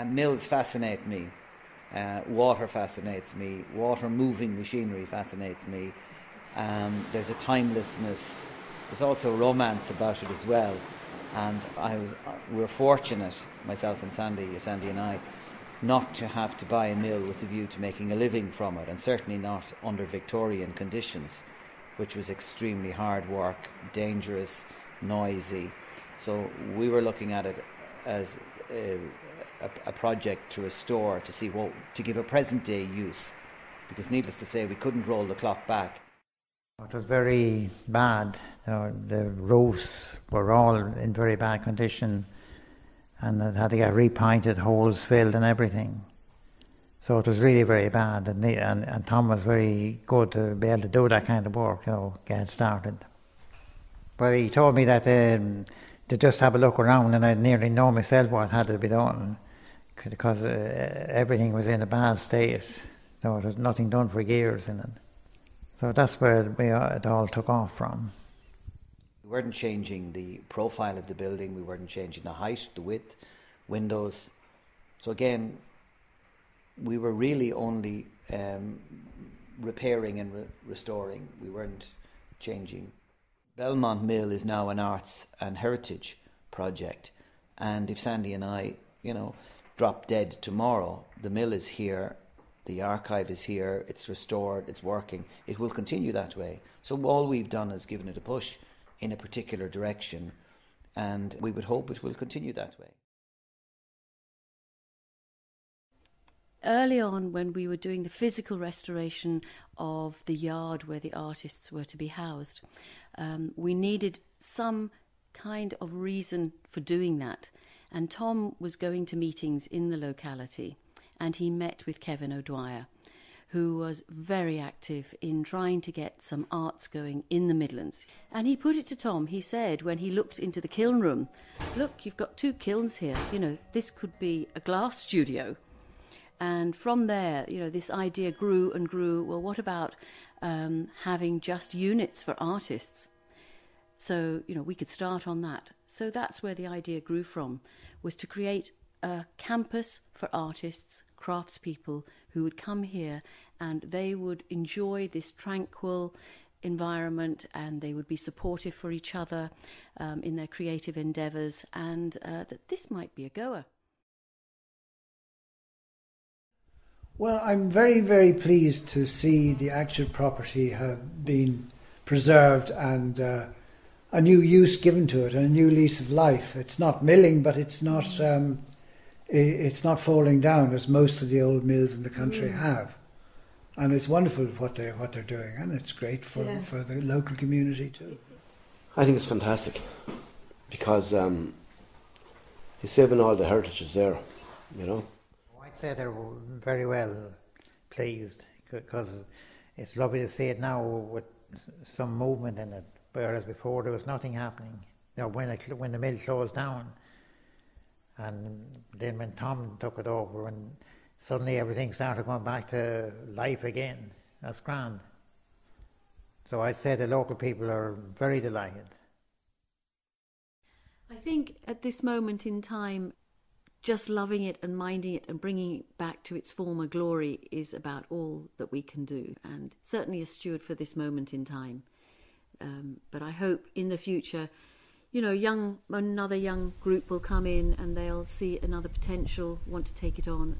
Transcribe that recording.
Mills fascinate me. Water fascinates me. Water moving machinery fascinates me. There's a timelessness. There's also romance about it as well. And we're fortunate, myself and Sandy and I, not to have to buy a mill with a view to making a living from it, and certainly not under Victorian conditions, which was extremely hard work, dangerous, noisy. So we were looking at it as a project to restore, to see to give a present day use, because needless to say we couldn't roll the clock back. It was very bad. The roofs were all in very bad condition, and it had to get repainted, holes filled and everything. So it was really very bad, and Tom was very good to be able to do that kind of work, get started. But he told me that to just have a look around, and I'd nearly know myself what had to be done, because everything was in a bad state. There was nothing done for years in it. So that's where it all took off from. We weren't changing the profile of the building, we weren't changing the height, the width, windows. So again, we were really only repairing and restoring. We weren't changing. Belmont Mill is now an arts and heritage project, and if Sandy and I, drop dead tomorrow, the mill is here, the archive is here, it's restored, it's working. It will continue that way. So all we've done is given it a push in a particular direction, and we would hope it will continue that way. Early on, when we were doing the physical restoration of the yard where the artists were to be housed, we needed some kind of reason for doing that. And Tom was going to meetings in the locality, and he met with Kevin O'Dwyer, who was very active in trying to get some arts going in the Midlands. And he put it to Tom, he said, when he looked into the kiln room, look, you've got 2 kilns here, this could be a glass studio. And from there, this idea grew and grew. Well, what about having just units for artists? So, we could start on that. So that's where the idea grew from, was to create a campus for artists, craftspeople who would come here, and they would enjoy this tranquil environment, and they would be supportive for each other in their creative endeavours, and that this might be a goer. Well, I'm very, very pleased to see the actual property have been preserved and a new use given to it and a new lease of life. It's not milling, but it's not falling down as most of the old mills in the country have. And it's wonderful what they're doing, and it's great for the local community too. I think it's fantastic because he's saving all the heritages there, I'd say they're very well pleased, because it's lovely to see it now with some movement in it, whereas before there was nothing happening. When the mill closed down, and then when Tom took it over, and suddenly everything started going back to life again. That's grand. So I'd say the local people are very delighted. I think at this moment in time, just loving it and minding it and bringing it back to its former glory is about all that we can do, and certainly a steward for this moment in time. But I hope in the future, another young group will come in and they'll see another potential, want to take it on,